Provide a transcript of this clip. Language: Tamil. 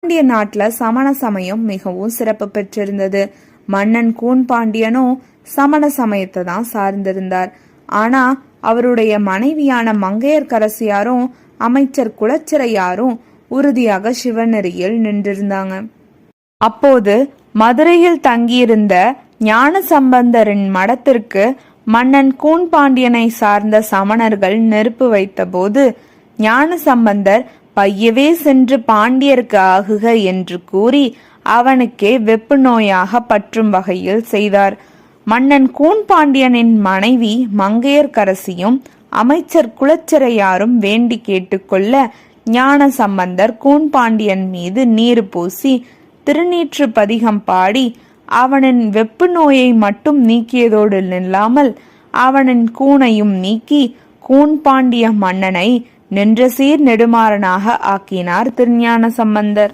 பாண்டிய நாட்டுல சமண சமயம் மிகவும் சிறப்பு பெற்றிருந்தது. மன்னன் கூன் பாண்டியனோ சமண சமயத்தை தான் சார்ந்திருந்தார். ஆனா அவருடைய மனைவியான மங்கையர்க்கரசியாரும் அமைச்சர் குலச்சிறையாரும் உறுதியாக சிவநெறியில் நின்றிருந்தாங்க. அப்போது மதுரையில் தங்கியிருந்த ஞான சம்பந்தரின் மடத்திற்கு மன்னன் கூன் பாண்டியனை சார்ந்த சமணர்கள் நெருப்பு வைத்த போது ஞான சம்பந்தர் பையவே சென்று பாண்டியருக்கு ஆகுக என்று கூறி அவனுக்கே வெப்பு நோயாக பற்றும் வகையில் செய்தார். மன்னன் கூன் பாண்டியனின் மனைவி மங்கையர்க்கரசியும் அமைச்சர் குலச்சிறையாரும் வேண்டி கேட்டுக்கொள்ள ஞான சம்பந்தர் கூன் பாண்டியன் மீது நீர் பூசி திருநீற்று பதிகம் பாடி அவனின் வெப்பு நோயை மட்டும் நீக்கியதோடு நில்லாமல் அவனின் கூனையும் நீக்கி கூன் பாண்டிய மன்னனை நின்ற சீர் நெடுமாறனாக ஆக்கினார் திருஞான சம்பந்தர்.